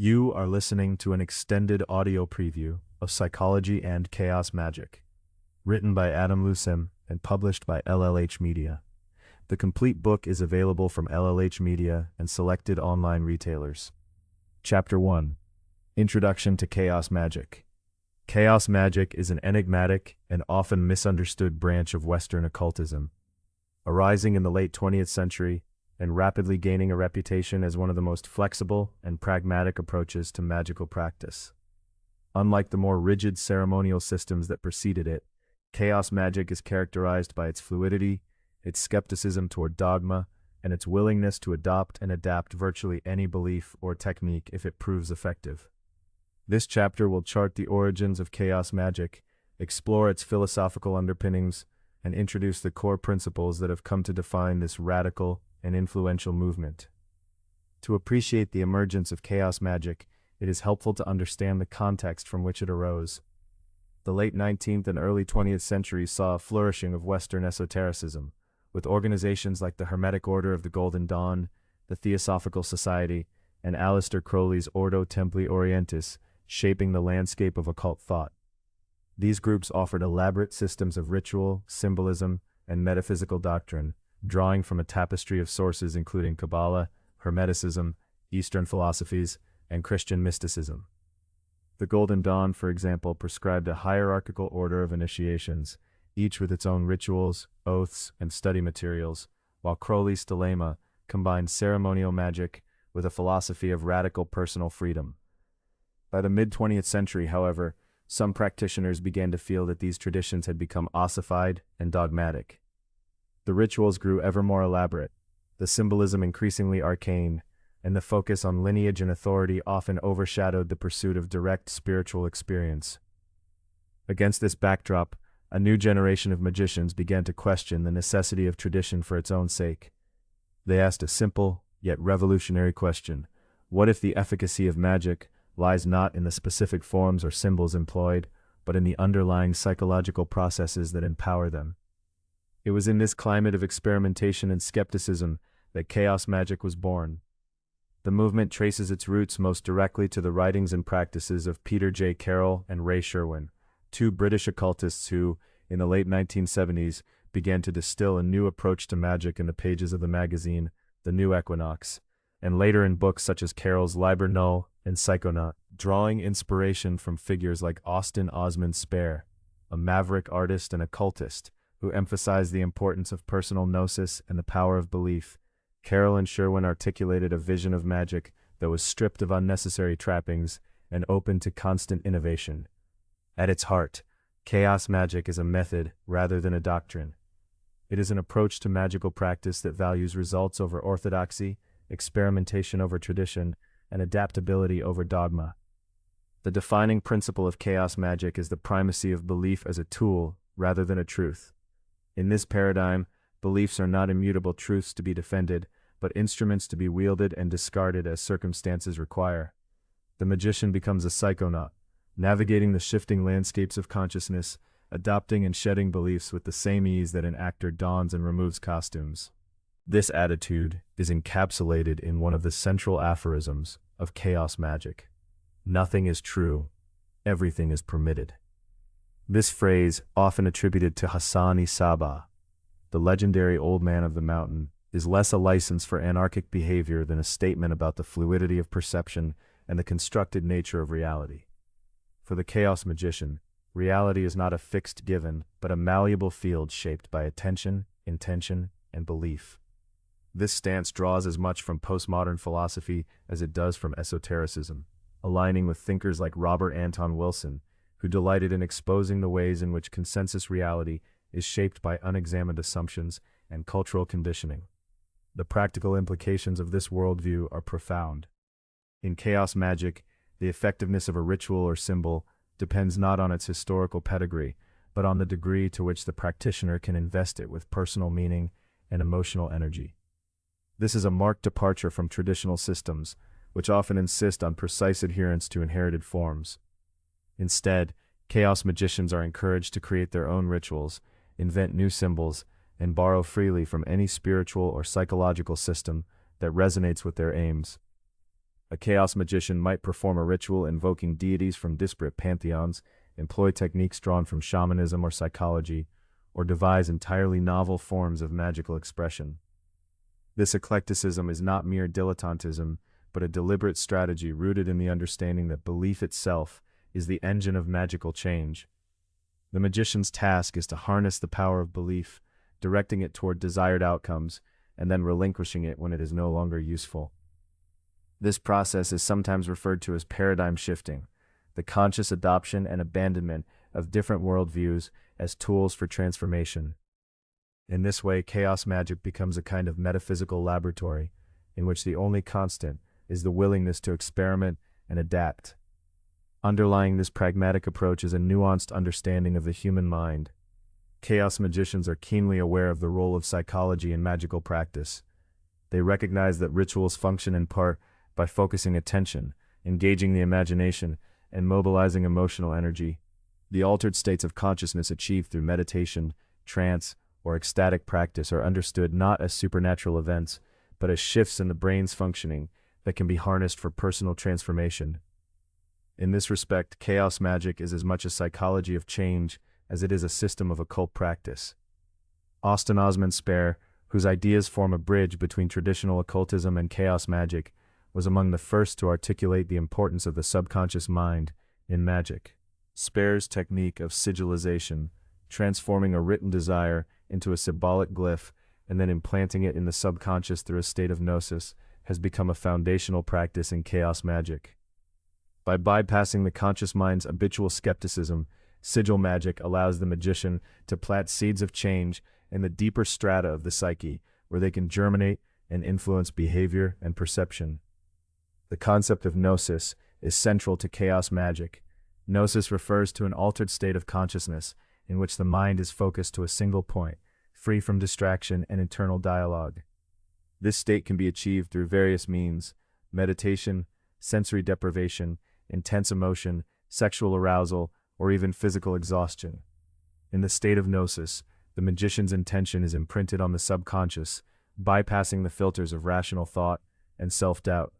You are listening to an extended audio preview of Psychology and Chaos Magick, written by Adam Lucem and published by LLH Media. The complete book is available from LLH Media and selected online retailers. Chapter 1: Introduction to Chaos Magick. Chaos Magick is an enigmatic and often misunderstood branch of Western occultism, arising in the late 20th century and rapidly gaining a reputation as one of the most flexible and pragmatic approaches to magical practice. Unlike the more rigid ceremonial systems that preceded it, Chaos Magick is characterized by its fluidity, its skepticism toward dogma, and its willingness to adopt and adapt virtually any belief or technique if it proves effective. This chapter will chart the origins of Chaos Magick, explore its philosophical underpinnings, and introduce the core principles that have come to define this radical and influential movement. To appreciate the emergence of Chaos Magick, it is helpful to understand the context from which it arose. The late 19th and early 20th centuries saw a flourishing of Western esotericism, with organizations like the Hermetic Order of the Golden Dawn, the Theosophical Society, and Aleister Crowley's Ordo Templi Orientis shaping the landscape of occult thought. These groups offered elaborate systems of ritual, symbolism, and metaphysical doctrine, drawing from a tapestry of sources including Kabbalah, Hermeticism, Eastern philosophies, and Christian mysticism. The Golden Dawn, for example, prescribed a hierarchical order of initiations, each with its own rituals, oaths, and study materials, while Crowley's Thelema combined ceremonial magic with a philosophy of radical personal freedom. By the mid-20th century, however, some practitioners began to feel that these traditions had become ossified and dogmatic. The rituals grew ever more elaborate, the symbolism increasingly arcane, and the focus on lineage and authority often overshadowed the pursuit of direct spiritual experience. Against this backdrop, a new generation of magicians began to question the necessity of tradition for its own sake. They asked a simple, yet revolutionary question: what if the efficacy of magic lies not in the specific forms or symbols employed, but in the underlying psychological processes that empower them? It was in this climate of experimentation and skepticism that Chaos Magick was born. The movement traces its roots most directly to the writings and practices of Peter J. Carroll and Ray Sherwin, two British occultists who, in the late 1970s, began to distill a new approach to magic in the pages of the magazine The New Equinox, and later in books such as Carroll's Liber Null and Psychonaut, drawing inspiration from figures like Austin Osman Spare, a maverick artist and occultist who emphasized the importance of personal gnosis and the power of belief. Carroll and Sherwin articulated a vision of magic that was stripped of unnecessary trappings and open to constant innovation. At its heart, Chaos Magick is a method rather than a doctrine. It is an approach to magical practice that values results over orthodoxy, experimentation over tradition, and adaptability over dogma. The defining principle of Chaos Magick is the primacy of belief as a tool rather than a truth. In this paradigm, beliefs are not immutable truths to be defended, but instruments to be wielded and discarded as circumstances require. The magician becomes a psychonaut, navigating the shifting landscapes of consciousness, adopting and shedding beliefs with the same ease that an actor dons and removes costumes. This attitude is encapsulated in one of the central aphorisms of Chaos Magick: nothing is true, everything is permitted. This phrase, often attributed to Hassan-i Sabbah, the legendary old man of the mountain, is less a license for anarchic behavior than a statement about the fluidity of perception and the constructed nature of reality. For the chaos magician, reality is not a fixed given, but a malleable field shaped by attention, intention, and belief. This stance draws as much from postmodern philosophy as it does from esotericism, aligning with thinkers like Robert Anton Wilson, who delighted in exposing the ways in which consensus reality is shaped by unexamined assumptions and cultural conditioning. The practical implications of this worldview are profound. In Chaos Magick, the effectiveness of a ritual or symbol depends not on its historical pedigree, but on the degree to which the practitioner can invest it with personal meaning and emotional energy. This is a marked departure from traditional systems, which often insist on precise adherence to inherited forms. Instead, chaos magicians are encouraged to create their own rituals, invent new symbols, and borrow freely from any spiritual or psychological system that resonates with their aims. A chaos magician might perform a ritual invoking deities from disparate pantheons, employ techniques drawn from shamanism or psychology, or devise entirely novel forms of magical expression. This eclecticism is not mere dilettantism, but a deliberate strategy rooted in the understanding that belief itself is the engine of magical change. The magician's task is to harness the power of belief, directing it toward desired outcomes, and then relinquishing it when it is no longer useful. This process is sometimes referred to as paradigm shifting, the conscious adoption and abandonment of different worldviews as tools for transformation. In this way, chaos magic becomes a kind of metaphysical laboratory, in which the only constant is the willingness to experiment and adapt. Underlying this pragmatic approach is a nuanced understanding of the human mind. Chaos magicians are keenly aware of the role of psychology in magical practice. They recognize that rituals function in part by focusing attention, engaging the imagination, and mobilizing emotional energy. The altered states of consciousness achieved through meditation, trance, or ecstatic practice are understood not as supernatural events, but as shifts in the brain's functioning that can be harnessed for personal transformation. In this respect, chaos magic is as much a psychology of change as it is a system of occult practice. Austin Osman Spare, whose ideas form a bridge between traditional occultism and chaos magic, was among the first to articulate the importance of the subconscious mind in magic. Spare's technique of sigilization, transforming a written desire into a symbolic glyph and then implanting it in the subconscious through a state of gnosis, has become a foundational practice in chaos magic. By bypassing the conscious mind's habitual skepticism, sigil magic allows the magician to plant seeds of change in the deeper strata of the psyche, where they can germinate and influence behavior and perception. The concept of gnosis is central to chaos magic. Gnosis refers to an altered state of consciousness in which the mind is focused to a single point, free from distraction and internal dialogue. This state can be achieved through various means: meditation, sensory deprivation, intense emotion, sexual arousal, or even physical exhaustion. In the state of gnosis, the magician's intention is imprinted on the subconscious, bypassing the filters of rational thought and self-doubt.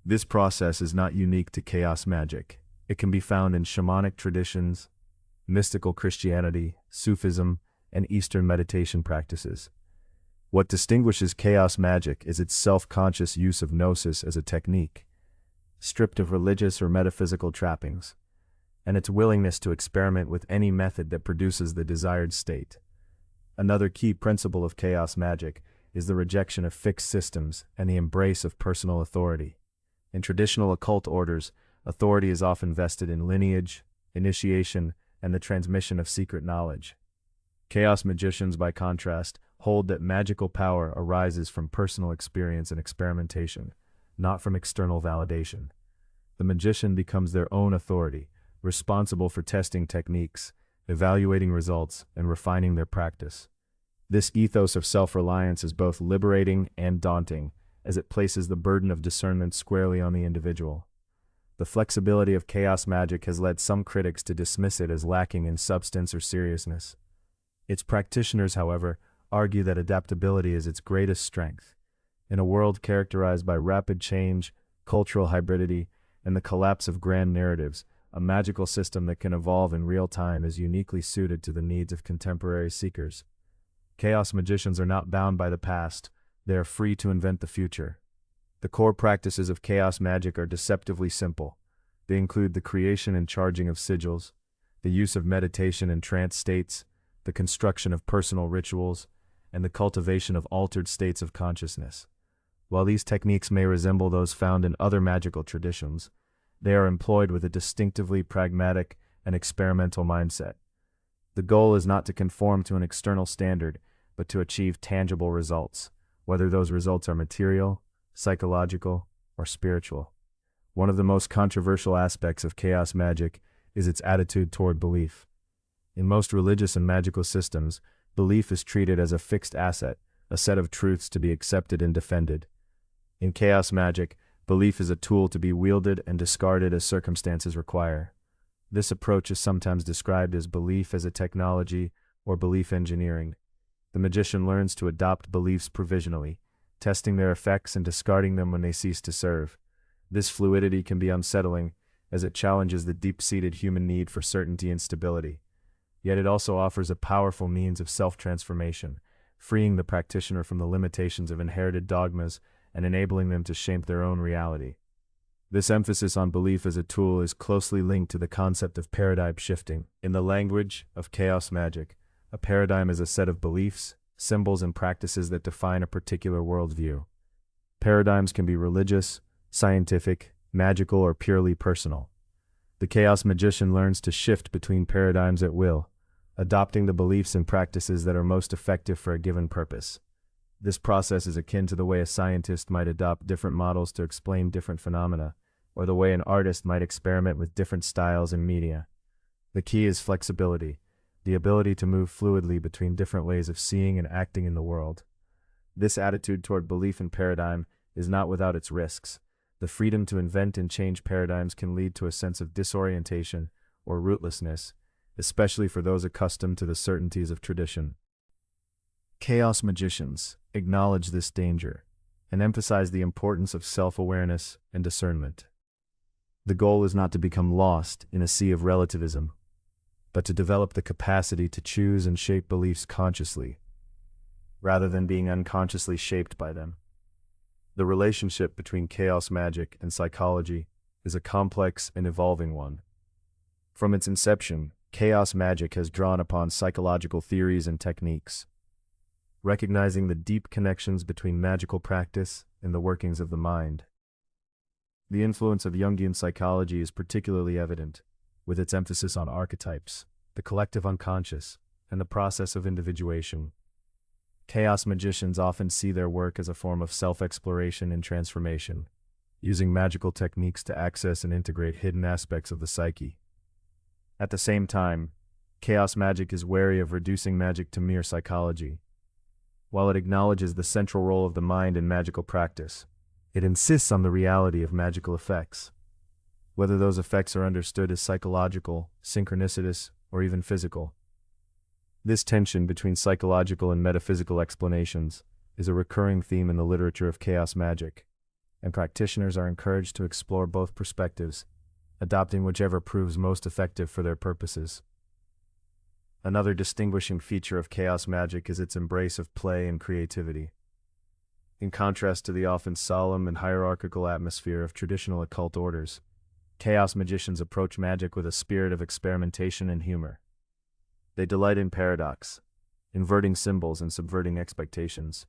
This process is not unique to chaos magic. It can be found in shamanic traditions, mystical Christianity, Sufism, and Eastern meditation practices. What distinguishes chaos magic is its self-conscious use of gnosis as a technique, stripped of religious or metaphysical trappings, and its willingness to experiment with any method that produces the desired state. Another key principle of chaos magic is the rejection of fixed systems and the embrace of personal authority. In traditional occult orders, authority is often vested in lineage, initiation, and the transmission of secret knowledge. Chaos magicians, by contrast, hold that magical power arises from personal experience and experimentation, not from external validation. The magician becomes their own authority, responsible for testing techniques, evaluating results, and refining their practice. This ethos of self-reliance is both liberating and daunting, as it places the burden of discernment squarely on the individual. The flexibility of chaos magic has led some critics to dismiss it as lacking in substance or seriousness. Its practitioners, however, argue that adaptability is its greatest strength. In a world characterized by rapid change, cultural hybridity, and the collapse of grand narratives, a magical system that can evolve in real time is uniquely suited to the needs of contemporary seekers. Chaos magicians are not bound by the past; they are free to invent the future. The core practices of chaos magic are deceptively simple. They include the creation and charging of sigils, the use of meditation and trance states, the construction of personal rituals, and the cultivation of altered states of consciousness. While these techniques may resemble those found in other magical traditions, they are employed with a distinctively pragmatic and experimental mindset. The goal is not to conform to an external standard, but to achieve tangible results, whether those results are material, psychological, or spiritual. One of the most controversial aspects of chaos magic is its attitude toward belief. In most religious and magical systems, belief is treated as a fixed asset, a set of truths to be accepted and defended. In chaos magic, belief is a tool to be wielded and discarded as circumstances require. This approach is sometimes described as belief as a technology or belief engineering. The magician learns to adopt beliefs provisionally, testing their effects and discarding them when they cease to serve. This fluidity can be unsettling, as it challenges the deep-seated human need for certainty and stability. Yet it also offers a powerful means of self-transformation, freeing the practitioner from the limitations of inherited dogmas and enabling them to shape their own reality. This emphasis on belief as a tool is closely linked to the concept of paradigm shifting. In the language of chaos magic, a paradigm is a set of beliefs, symbols, and practices that define a particular worldview. Paradigms can be religious, scientific, magical, or purely personal. The chaos magician learns to shift between paradigms at will, adopting the beliefs and practices that are most effective for a given purpose. This process is akin to the way a scientist might adopt different models to explain different phenomena, or the way an artist might experiment with different styles and media. The key is flexibility, the ability to move fluidly between different ways of seeing and acting in the world. This attitude toward belief and paradigm is not without its risks. The freedom to invent and change paradigms can lead to a sense of disorientation or rootlessness, especially for those accustomed to the certainties of tradition. Chaos magicians acknowledge this danger and emphasize the importance of self-awareness and discernment. The goal is not to become lost in a sea of relativism, but to develop the capacity to choose and shape beliefs consciously, rather than being unconsciously shaped by them. The relationship between chaos magic and psychology is a complex and evolving one. From its inception, chaos magic has drawn upon psychological theories and techniques, recognizing the deep connections between magical practice and the workings of the mind. The influence of Jungian psychology is particularly evident, with its emphasis on archetypes, the collective unconscious, and the process of individuation. Chaos magicians often see their work as a form of self-exploration and transformation, using magical techniques to access and integrate hidden aspects of the psyche. At the same time, chaos magic is wary of reducing magic to mere psychology. While it acknowledges the central role of the mind in magical practice, it insists on the reality of magical effects, whether those effects are understood as psychological, synchronicitous, or even physical. This tension between psychological and metaphysical explanations is a recurring theme in the literature of chaos magic, and practitioners are encouraged to explore both perspectives, adopting whichever proves most effective for their purposes. Another distinguishing feature of chaos magic is its embrace of play and creativity. In contrast to the often solemn and hierarchical atmosphere of traditional occult orders, chaos magicians approach magic with a spirit of experimentation and humor. They delight in paradox, inverting symbols and subverting expectations.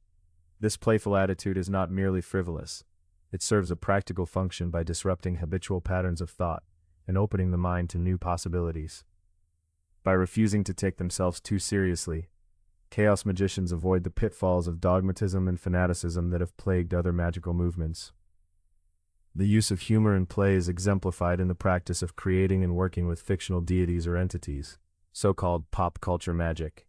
This playful attitude is not merely frivolous. It serves a practical function by disrupting habitual patterns of thought and opening the mind to new possibilities. By refusing to take themselves too seriously, chaos magicians avoid the pitfalls of dogmatism and fanaticism that have plagued other magical movements. The use of humor and play is exemplified in the practice of creating and working with fictional deities or entities, so-called pop culture magic.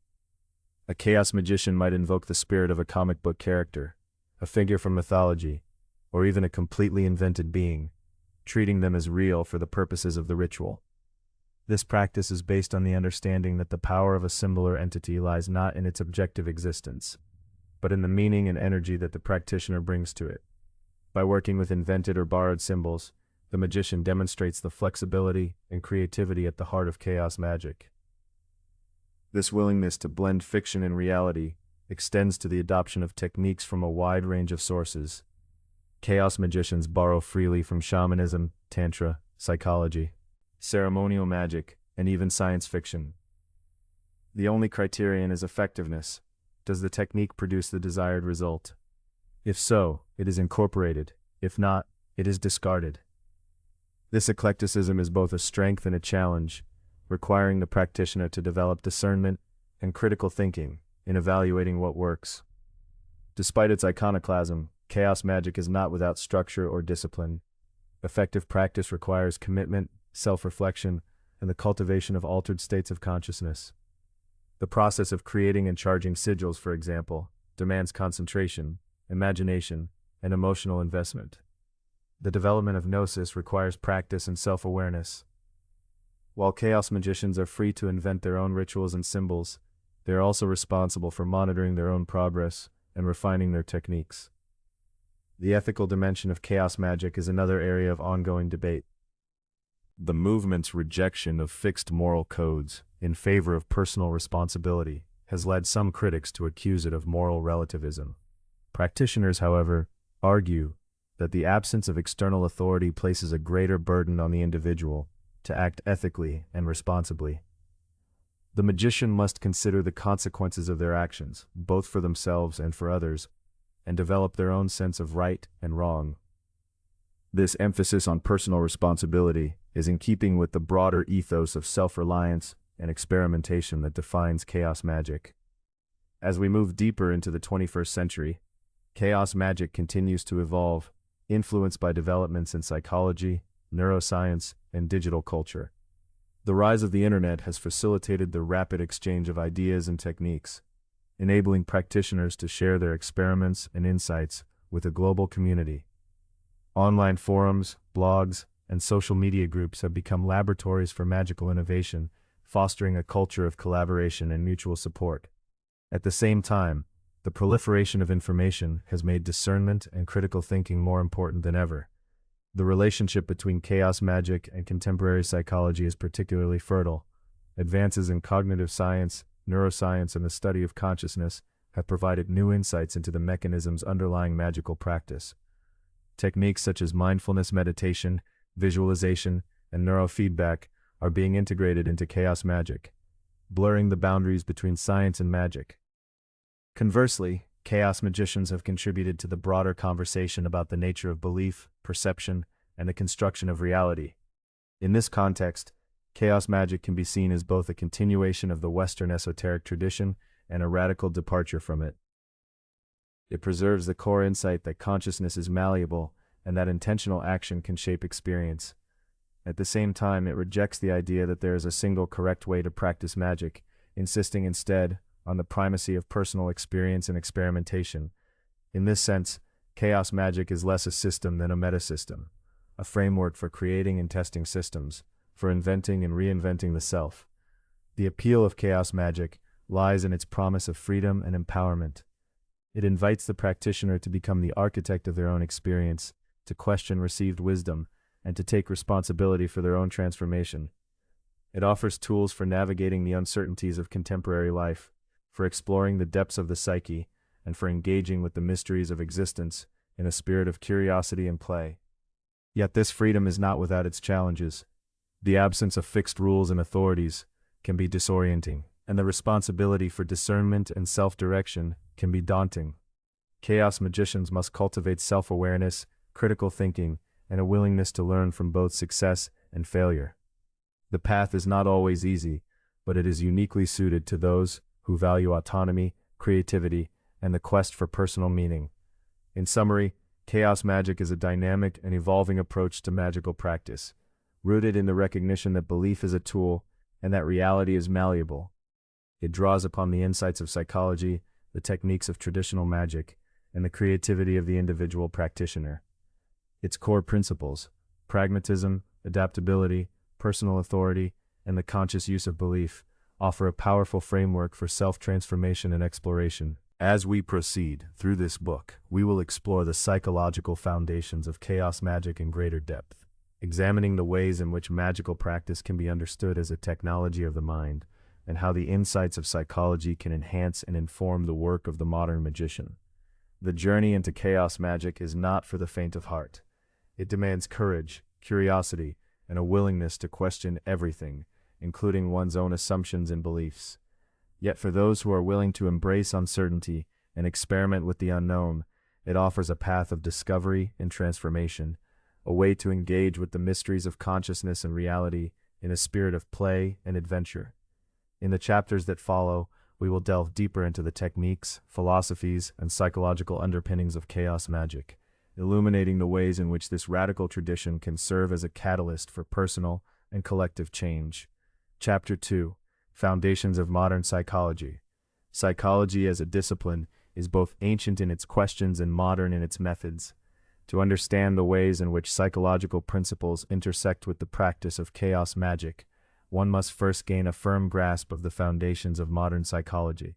A chaos magician might invoke the spirit of a comic book character, a figure from mythology, or even a completely invented being, treating them as real for the purposes of the ritual. This practice is based on the understanding that the power of a symbol or entity lies not in its objective existence, but in the meaning and energy that the practitioner brings to it. By working with invented or borrowed symbols, the magician demonstrates the flexibility and creativity at the heart of chaos magic. This willingness to blend fiction and reality extends to the adoption of techniques from a wide range of sources. Chaos magicians borrow freely from shamanism, tantra, psychology, ceremonial magic, and even science fiction. The only criterion is effectiveness. Does the technique produce the desired result? If so, it is incorporated. If not, it is discarded. This eclecticism is both a strength and a challenge, requiring the practitioner to develop discernment and critical thinking in evaluating what works. Despite its iconoclasm, chaos magic is not without structure or discipline. Effective practice requires commitment, self-reflection, and the cultivation of altered states of consciousness. The process of creating and charging sigils, for example, demands concentration, imagination, and emotional investment. The development of gnosis requires practice and self-awareness. While chaos magicians are free to invent their own rituals and symbols, they are also responsible for monitoring their own progress and refining their techniques. The ethical dimension of chaos magic is another area of ongoing debate. The movement's rejection of fixed moral codes in favor of personal responsibility has led some critics to accuse it of moral relativism. Practitioners, however, argue that the absence of external authority places a greater burden on the individual to act ethically and responsibly. The magician must consider the consequences of their actions, both for themselves and for others, and develop their own sense of right and wrong. This emphasis on personal responsibility is in keeping with the broader ethos of self-reliance and experimentation that defines chaos magic. As we move deeper into the 21st century, chaos magic continues to evolve, influenced by developments in psychology, neuroscience, and digital culture. The rise of the internet has facilitated the rapid exchange of ideas and techniques, enabling practitioners to share their experiments and insights with a global community. Online forums, blogs, and social media groups have become laboratories for magical innovation, fostering a culture of collaboration and mutual support. At the same time, the proliferation of information has made discernment and critical thinking more important than ever. The relationship between chaos magic and contemporary psychology is particularly fertile. Advances in cognitive science, neuroscience, and the study of consciousness have provided new insights into the mechanisms underlying magical practice. Techniques such as mindfulness meditation, visualization, and neurofeedback are being integrated into chaos magic, blurring the boundaries between science and magic. Conversely, chaos magicians have contributed to the broader conversation about the nature of belief, perception, and the construction of reality. In this context, chaos magic can be seen as both a continuation of the Western esoteric tradition and a radical departure from it. It preserves the core insight that consciousness is malleable and that intentional action can shape experience. At the same time, it rejects the idea that there is a single correct way to practice magic, insisting instead on the primacy of personal experience and experimentation. In this sense, chaos magic is less a system than a metasystem, a framework for creating and testing systems, for inventing and reinventing the self. The appeal of chaos magic lies in its promise of freedom and empowerment. It invites the practitioner to become the architect of their own experience, to question received wisdom, and to take responsibility for their own transformation. It offers tools for navigating the uncertainties of contemporary life, for exploring the depths of the psyche, and for engaging with the mysteries of existence in a spirit of curiosity and play. Yet this freedom is not without its challenges. The absence of fixed rules and authorities can be disorienting, and the responsibility for discernment and self-direction can be daunting. Chaos magicians must cultivate self-awareness, critical thinking, and a willingness to learn from both success and failure. The path is not always easy, but it is uniquely suited to those who value autonomy, creativity, and the quest for personal meaning. In summary, chaos magic is a dynamic and evolving approach to magical practice, rooted in the recognition that belief is a tool and that reality is malleable. It draws upon the insights of psychology, the techniques of traditional magic, and the creativity of the individual practitioner. Its core principles, pragmatism, adaptability, personal authority, and the conscious use of belief, offer a powerful framework for self-transformation and exploration. As we proceed through this book, we will explore the psychological foundations of chaos magic in greater depth, examining the ways in which magical practice can be understood as a technology of the mind, and how the insights of psychology can enhance and inform the work of the modern magician. The journey into chaos magic is not for the faint of heart. It demands courage, curiosity, and a willingness to question everything, including one's own assumptions and beliefs. Yet for those who are willing to embrace uncertainty and experiment with the unknown, it offers a path of discovery and transformation, a way to engage with the mysteries of consciousness and reality in a spirit of play and adventure. In the chapters that follow, we will delve deeper into the techniques, philosophies, and psychological underpinnings of chaos magic, illuminating the ways in which this radical tradition can serve as a catalyst for personal and collective change. Chapter 2: Foundations of Modern Psychology. Psychology as a discipline is both ancient in its questions and modern in its methods. To understand the ways in which psychological principles intersect with the practice of chaos magic, one must first gain a firm grasp of the foundations of modern psychology.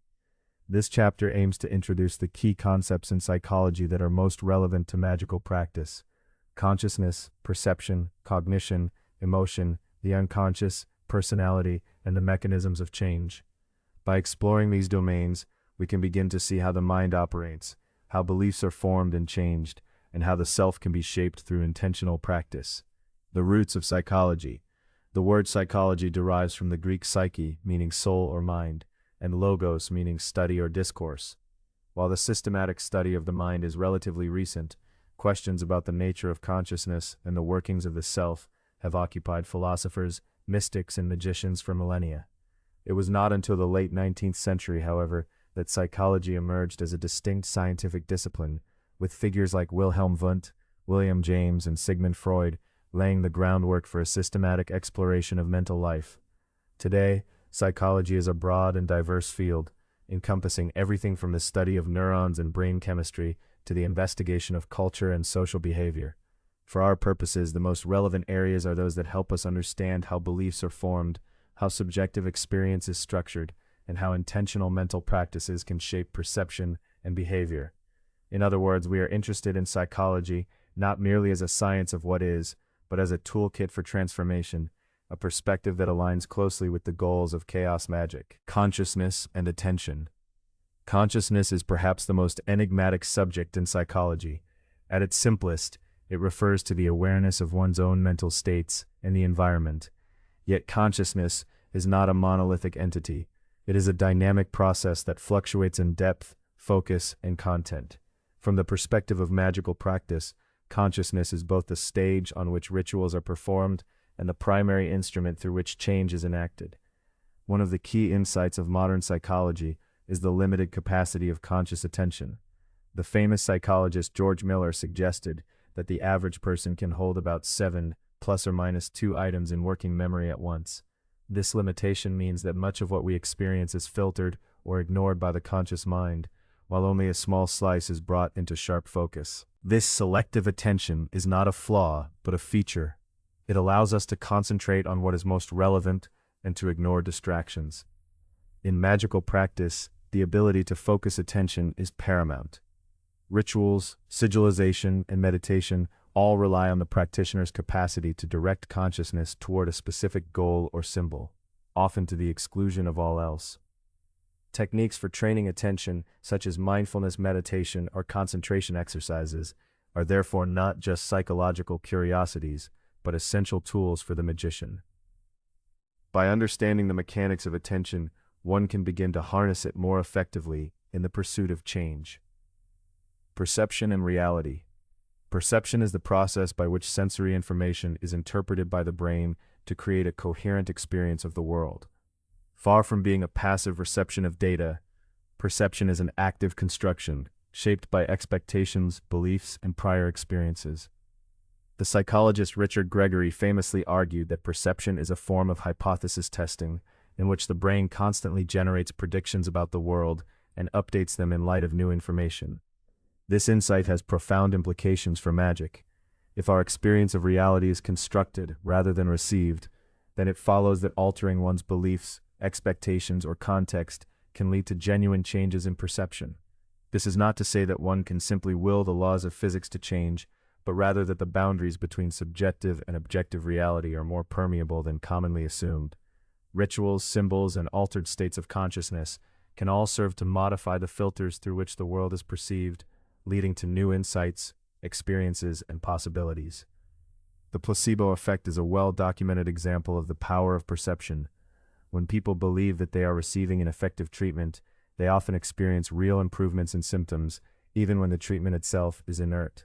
This chapter aims to introduce the key concepts in psychology that are most relevant to magical practice: consciousness, perception, cognition, emotion, the unconscious, personality, and the mechanisms of change. By exploring these domains, we can begin to see how the mind operates, how beliefs are formed and changed, and how the self can be shaped through intentional practice. The roots of psychology. The word psychology derives from the Greek psyche, meaning soul or mind, and logos, meaning study or discourse. While the systematic study of the mind is relatively recent, questions about the nature of consciousness and the workings of the self have occupied philosophers, mystics, and magicians for millennia. It was not until the late 19th century, however, that psychology emerged as a distinct scientific discipline, with figures like Wilhelm Wundt, William James, and Sigmund Freud laying the groundwork for a systematic exploration of mental life. Today, psychology is a broad and diverse field, encompassing everything from the study of neurons and brain chemistry to the investigation of culture and social behavior. For our purposes, the most relevant areas are those that help us understand how beliefs are formed, how subjective experience is structured, and how intentional mental practices can shape perception and behavior. In other words, we are interested in psychology not merely as a science of what is, but as a toolkit for transformation, a perspective that aligns closely with the goals of chaos magic. Consciousness and attention. Consciousness is perhaps the most enigmatic subject in psychology. At its simplest, it refers to the awareness of one's own mental states and the environment. Yet consciousness is not a monolithic entity. It is a dynamic process that fluctuates in depth, focus, and content. From the perspective of magical practice, consciousness is both the stage on which rituals are performed and the primary instrument through which change is enacted. One of the key insights of modern psychology is the limited capacity of conscious attention. The famous psychologist George Miller suggested that the average person can hold about 7 ± 2 items in working memory at once. This limitation means that much of what we experience is filtered or ignored by the conscious mind, while only a small slice is brought into sharp focus. This selective attention is not a flaw, but a feature. It allows us to concentrate on what is most relevant and to ignore distractions. In magical practice, the ability to focus attention is paramount. Rituals, sigillization, and meditation all rely on the practitioner's capacity to direct consciousness toward a specific goal or symbol, often to the exclusion of all else. Techniques for training attention, such as mindfulness meditation or concentration exercises, are therefore not just psychological curiosities, but essential tools for the magician. By understanding the mechanics of attention, one can begin to harness it more effectively in the pursuit of change. Perception and reality. Perception is the process by which sensory information is interpreted by the brain to create a coherent experience of the world. Far from being a passive reception of data, perception is an active construction, shaped by expectations, beliefs, and prior experiences. The psychologist Richard Gregory famously argued that perception is a form of hypothesis testing, in which the brain constantly generates predictions about the world and updates them in light of new information. This insight has profound implications for magic. If our experience of reality is constructed rather than received, then it follows that altering one's beliefs, expectations, or context can lead to genuine changes in perception. This is not to say that one can simply will the laws of physics to change, but rather that the boundaries between subjective and objective reality are more permeable than commonly assumed. Rituals, symbols, and altered states of consciousness can all serve to modify the filters through which the world is perceived, leading to new insights, experiences, and possibilities. The placebo effect is a well-documented example of the power of perception. When people believe that they are receiving an effective treatment, they often experience real improvements in symptoms, even when the treatment itself is inert.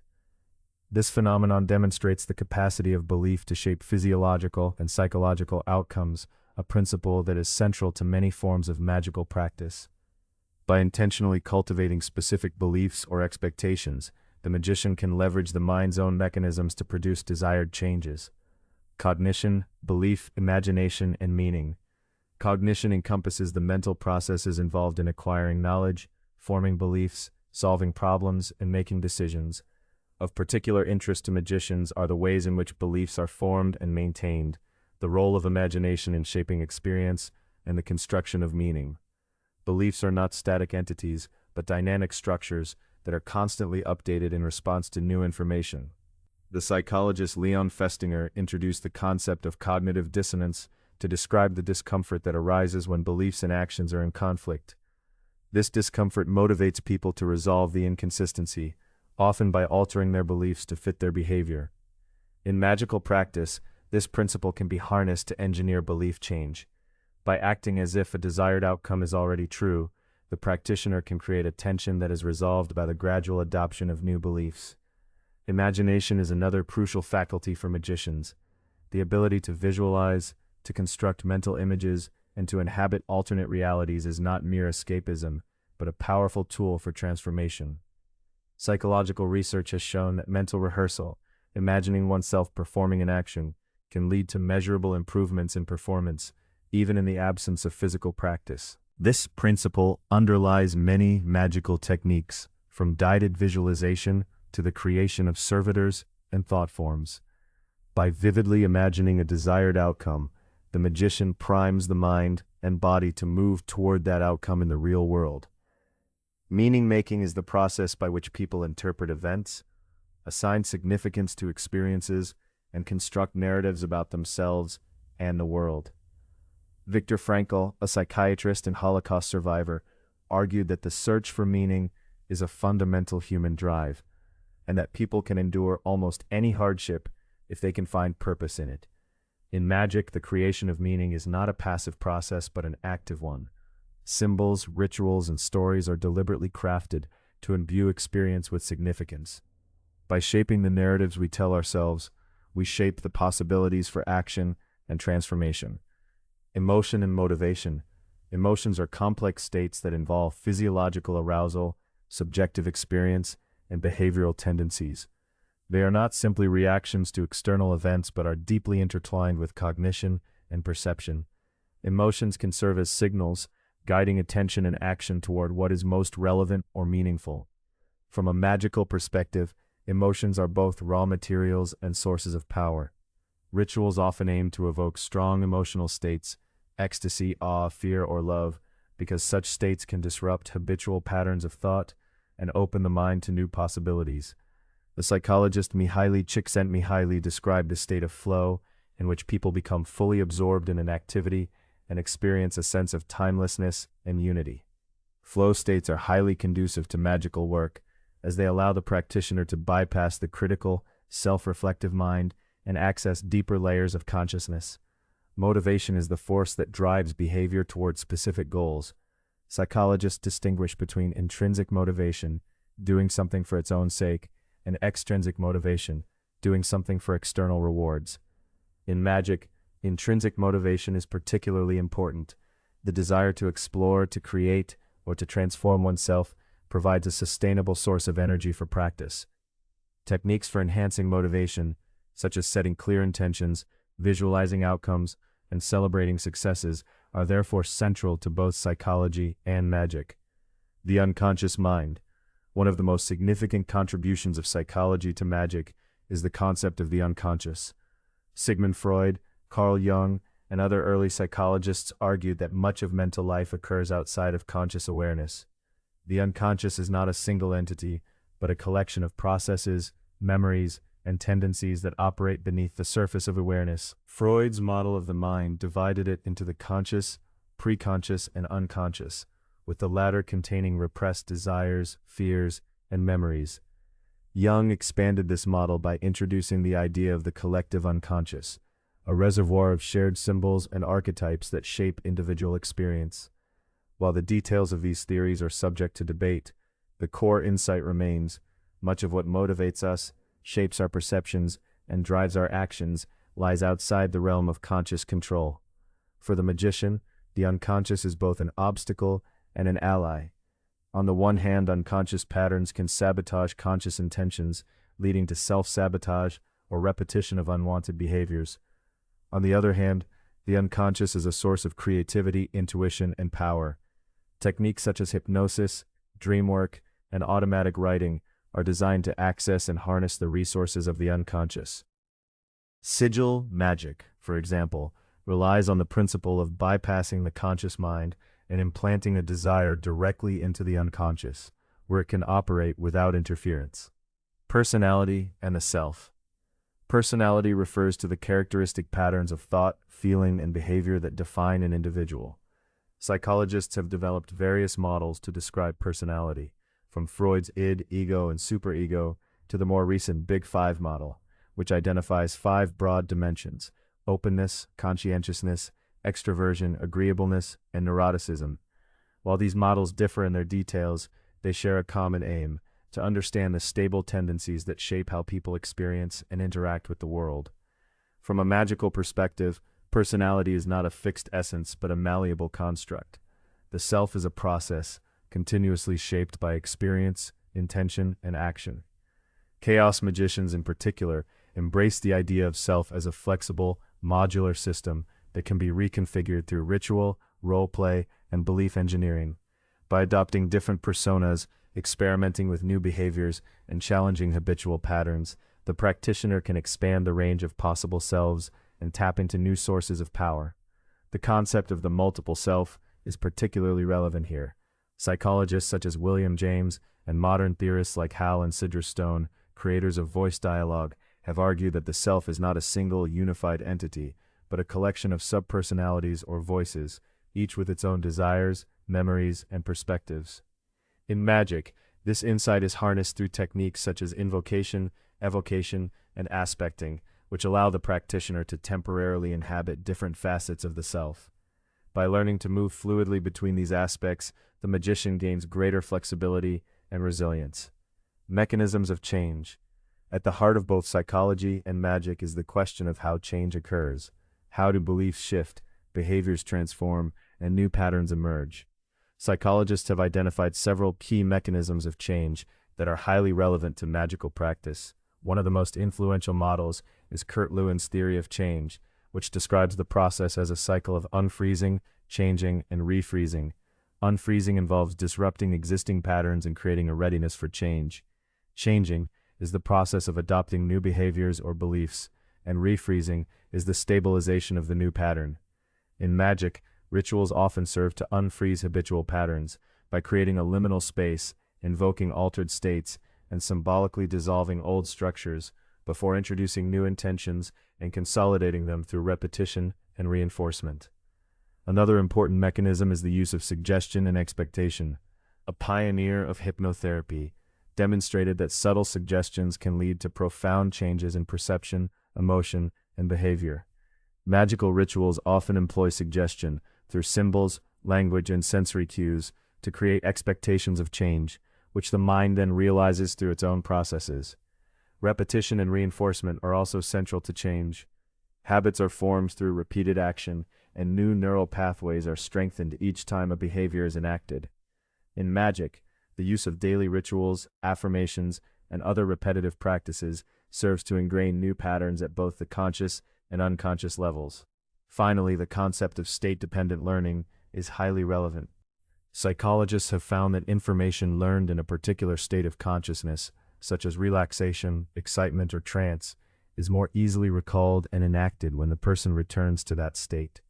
This phenomenon demonstrates the capacity of belief to shape physiological and psychological outcomes, a principle that is central to many forms of magical practice. By intentionally cultivating specific beliefs or expectations, the magician can leverage the mind's own mechanisms to produce desired changes. Cognition, belief, imagination, and meaning. Cognition encompasses the mental processes involved in acquiring knowledge, forming beliefs, solving problems, and making decisions. Of particular interest to magicians are the ways in which beliefs are formed and maintained, the role of imagination in shaping experience, and the construction of meaning. Beliefs are not static entities, but dynamic structures that are constantly updated in response to new information. The psychologist Leon Festinger introduced the concept of cognitive dissonance to describe the discomfort that arises when beliefs and actions are in conflict. This discomfort motivates people to resolve the inconsistency, often by altering their beliefs to fit their behavior. In magical practice, this principle can be harnessed to engineer belief change. By acting as if a desired outcome is already true, the practitioner can create a tension that is resolved by the gradual adoption of new beliefs. Imagination is another crucial faculty for magicians. The ability to visualize, to construct mental images, and to inhabit alternate realities is not mere escapism, but a powerful tool for transformation. Psychological research has shown that mental rehearsal, imagining oneself performing an action, can lead to measurable improvements in performance, even in the absence of physical practice. This principle underlies many magical techniques, from guided visualization to the creation of servitors and thought forms. By vividly imagining a desired outcome, the magician primes the mind and body to move toward that outcome in the real world. Meaning-making is the process by which people interpret events, assign significance to experiences, and construct narratives about themselves and the world. Viktor Frankl, a psychiatrist and Holocaust survivor, argued that the search for meaning is a fundamental human drive, and that people can endure almost any hardship if they can find purpose in it. In magic, the creation of meaning is not a passive process but an active one. Symbols, rituals, and stories are deliberately crafted to imbue experience with significance. By shaping the narratives we tell ourselves, we shape the possibilities for action and transformation. Emotion and motivation. Emotions are complex states that involve physiological arousal, subjective experience, and behavioral tendencies. They are not simply reactions to external events but are deeply intertwined with cognition and perception. Emotions can serve as signals, guiding attention and action toward what is most relevant or meaningful. From a magical perspective, emotions are both raw materials and sources of power. Rituals often aim to evoke strong emotional states, ecstasy, awe, fear, or love, because such states can disrupt habitual patterns of thought and open the mind to new possibilities. The psychologist Mihaly Csikszentmihalyi described a state of flow in which people become fully absorbed in an activity and experience a sense of timelessness and unity. Flow states are highly conducive to magical work, as they allow the practitioner to bypass the critical, self-reflective mind and access deeper layers of consciousness. Motivation is the force that drives behavior toward specific goals. Psychologists distinguish between intrinsic motivation, doing something for its own sake, and extrinsic motivation, doing something for external rewards. In magic, intrinsic motivation is particularly important. The desire to explore, to create, or to transform oneself provides a sustainable source of energy for practice. Techniques for enhancing motivation, such as setting clear intentions, visualizing outcomes, and celebrating successes, are therefore central to both psychology and magic. The unconscious mind. One of the most significant contributions of psychology to magic is the concept of the unconscious. Sigmund Freud, Carl Jung, and other early psychologists argued that much of mental life occurs outside of conscious awareness. The unconscious is not a single entity, but a collection of processes, memories, and tendencies that operate beneath the surface of awareness. Freud's model of the mind divided it into the conscious, preconscious, and unconscious, with the latter containing repressed desires, fears, and memories. Jung expanded this model by introducing the idea of the collective unconscious, a reservoir of shared symbols and archetypes that shape individual experience. While the details of these theories are subject to debate, the core insight remains: much of what motivates us, shapes our perceptions, and drives our actions lies outside the realm of conscious control. For the magician, the unconscious is both an obstacle and an ally. On the one hand, unconscious patterns can sabotage conscious intentions, leading to self-sabotage or repetition of unwanted behaviors. On the other hand, the unconscious is a source of creativity, intuition, and power. Techniques such as hypnosis, dream work, and automatic writing are designed to access and harness the resources of the unconscious. Sigil magic, for example, relies on the principle of bypassing the conscious mind and implanting a desire directly into the unconscious, where it can operate without interference. Personality and the self. Personality refers to the characteristic patterns of thought, feeling, and behavior that define an individual. Psychologists have developed various models to describe personality, from Freud's id, ego, and superego to the more recent Big Five model, which identifies 5 broad dimensions: openness, conscientiousness, extroversion, agreeableness, and neuroticism. While these models differ in their details, they share a common aim: to understand the stable tendencies that shape how people experience and interact with the world. From a magical perspective, personality is not a fixed essence but a malleable construct. The self is a process, continuously shaped by experience, intention, and action. Chaos magicians in particular embrace the idea of self as a flexible, modular system that can be reconfigured through ritual, role-play, and belief engineering. By adopting different personas, experimenting with new behaviors, and challenging habitual patterns, the practitioner can expand the range of possible selves and tap into new sources of power. The concept of the multiple self is particularly relevant here. Psychologists such as William James and modern theorists like Hal and Sidra Stone, creators of voice dialogue, have argued that the self is not a single, unified entity, but a collection of subpersonalities or voices, each with its own desires, memories, and perspectives. In magic, this insight is harnessed through techniques such as invocation, evocation, and aspecting, which allow the practitioner to temporarily inhabit different facets of the self. By learning to move fluidly between these aspects, the magician gains greater flexibility and resilience. Mechanisms of change. At the heart of both psychology and magic is the question of how change occurs. How do beliefs shift, behaviors transform, and new patterns emerge? Psychologists have identified several key mechanisms of change that are highly relevant to magical practice. One of the most influential models is Kurt Lewin's theory of change, which describes the process as a cycle of unfreezing, changing, and refreezing. Unfreezing involves disrupting existing patterns and creating a readiness for change. Changing is the process of adopting new behaviors or beliefs, and refreezing is the stabilization of the new pattern. In magic, rituals often serve to unfreeze habitual patterns by creating a liminal space, invoking altered states, and symbolically dissolving old structures before introducing new intentions and consolidating them through repetition and reinforcement. Another important mechanism is the use of suggestion and expectation. A pioneer of hypnotherapy demonstrated that subtle suggestions can lead to profound changes in perception, emotion, and behavior. Magical rituals often employ suggestion through symbols, language, and sensory cues to create expectations of change, which the mind then realizes through its own processes. Repetition and reinforcement are also central to change. Habits are formed through repeated action, and new neural pathways are strengthened each time a behavior is enacted. In magic, the use of daily rituals, affirmations, and other repetitive practices serves to ingrain new patterns at both the conscious and unconscious levels. Finally, the concept of state-dependent learning is highly relevant. Psychologists have found that information learned in a particular state of consciousness, such as relaxation, excitement, or trance, is more easily recalled and enacted when the person returns to that state.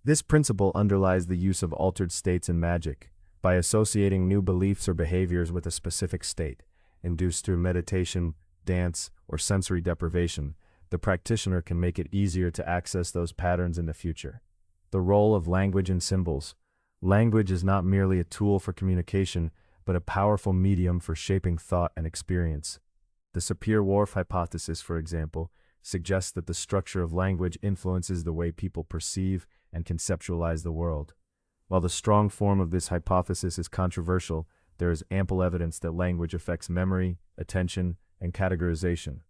This principle underlies the use of altered states in magic. By associating new beliefs or behaviors with a specific state, induced through meditation, dance, or sensory deprivation, the practitioner can make it easier to access those patterns in the future. The role of language and symbols. Language is not merely a tool for communication, but a powerful medium for shaping thought and experience. The Sapir-Whorf hypothesis, for example, suggests that the structure of language influences the way people perceive and conceptualize the world. While the strong form of this hypothesis is controversial, there is ample evidence that language affects memory, attention, and categorization.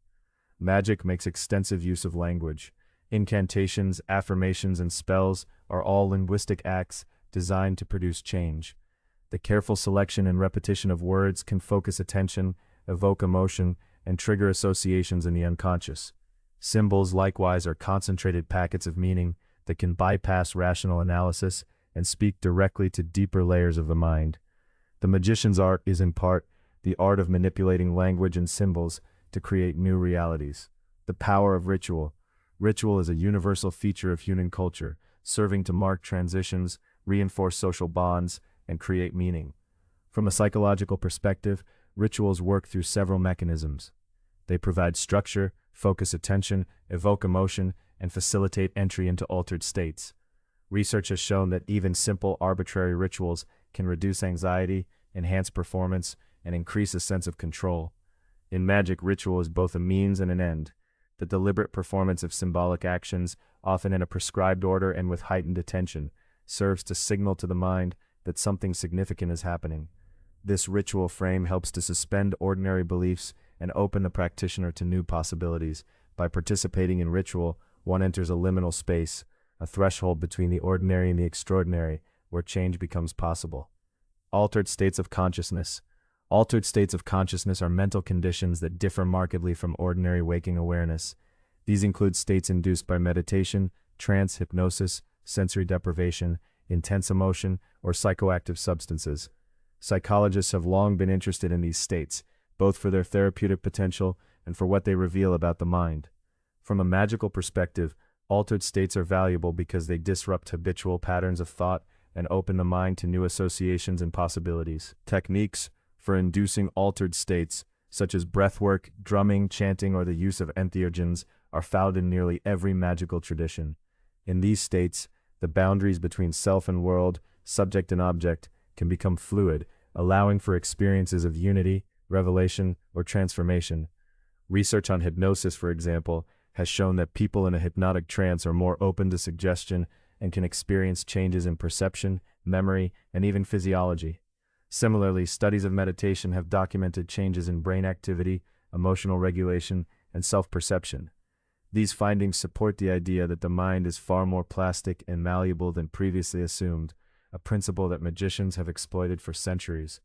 Magic makes extensive use of language. Incantations, affirmations, and spells are all linguistic acts designed to produce change. The careful selection and repetition of words can focus attention, evoke emotion, and trigger associations in the unconscious. Symbols, likewise, are concentrated packets of meaning that can bypass rational analysis and speak directly to deeper layers of the mind. The magician's art is, in part, the art of manipulating language and symbols to create new realities. The power of ritual. Ritual is a universal feature of human culture, serving to mark transitions, reinforce social bonds, and create meaning. From a psychological perspective, rituals work through several mechanisms. They provide structure, focus attention, evoke emotion, and facilitate entry into altered states. Research has shown that even simple arbitrary rituals can reduce anxiety, enhance performance, and increase a sense of control. In magic, ritual is both a means and an end. The deliberate performance of symbolic actions, often in a prescribed order and with heightened attention, serves to signal to the mind that something significant is happening. This ritual frame helps to suspend ordinary beliefs and open the practitioner to new possibilities. By participating in ritual, one enters a liminal space, a threshold between the ordinary and the extraordinary, where change becomes possible. Altered states of consciousness. Altered states of consciousness are mental conditions that differ markedly from ordinary waking awareness. These include states induced by meditation, trance, hypnosis, sensory deprivation, intense emotion, or psychoactive substances. Psychologists have long been interested in these states, both for their therapeutic potential and for what they reveal about the mind. From a magical perspective, altered states are valuable because they disrupt habitual patterns of thought and open the mind to new associations and possibilities. Techniques for inducing altered states, such as breathwork, drumming, chanting, or the use of entheogens, are found in nearly every magical tradition. In these states, the boundaries between self and world, subject and object, can become fluid, allowing for experiences of unity, revelation, or transformation. Research on hypnosis, for example, has shown that people in a hypnotic trance are more open to suggestion and can experience changes in perception, memory, and even physiology. Similarly, studies of meditation have documented changes in brain activity, emotional regulation, and self-perception. These findings support the idea that the mind is far more plastic and malleable than previously assumed, a principle that magicians have exploited for centuries.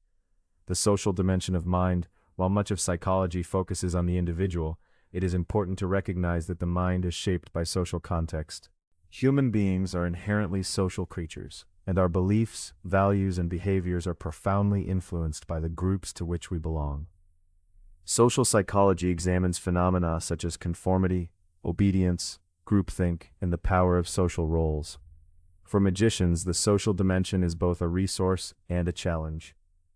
The social dimension of mind. While much of psychology focuses on the individual, it is important to recognize that the mind is shaped by social context. Human beings are inherently social creatures, and our beliefs, values, and behaviors are profoundly influenced by the groups to which we belong. Social psychology examines phenomena such as conformity, obedience, groupthink, and the power of social roles. For magicians, the social dimension is both a resource and a challenge.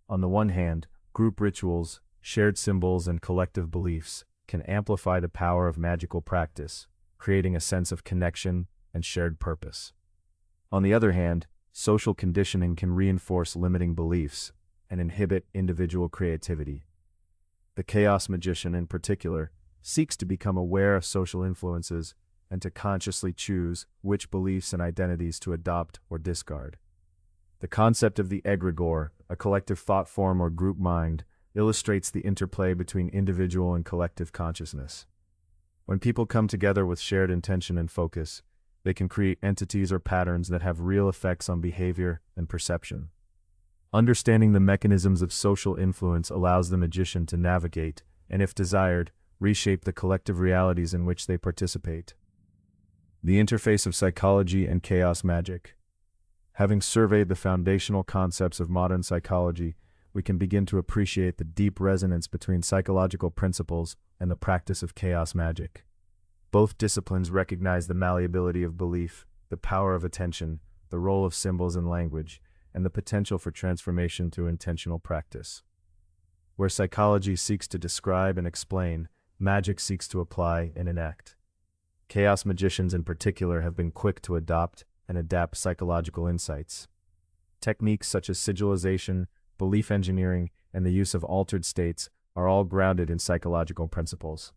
On the one hand, group rituals, shared symbols, and collective beliefs can amplify the power of magical practice, creating a sense of connection and shared purpose. On the other hand, social conditioning can reinforce limiting beliefs and inhibit individual creativity. The chaos magician, in particular, seeks to become aware of social influences and to consciously choose which beliefs and identities to adopt or discard. The concept of the egregore, a collective thought form or group mind, illustrates the interplay between individual and collective consciousness. When people come together with shared intention and focus, they can create entities or patterns that have real effects on behavior and perception. Understanding the mechanisms of social influence allows the magician to navigate, and if desired, reshape the collective realities in which they participate. The interface of psychology and chaos magic. Having surveyed the foundational concepts of modern psychology, we can begin to appreciate the deep resonance between psychological principles and the practice of chaos magic. Both disciplines recognize the malleability of belief, the power of attention, the role of symbols and language, and the potential for transformation through intentional practice. Where psychology seeks to describe and explain, magic seeks to apply and enact. Chaos magicians in particular have been quick to adopt and adapt psychological insights. Techniques such as sigilization, belief engineering, and the use of altered states are all grounded in psychological principles.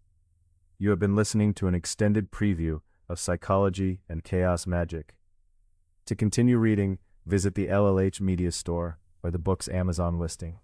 You have been listening to an extended preview of Psychology and Chaos Magick. To continue reading, visit the LLH Media Store or the book's Amazon listing.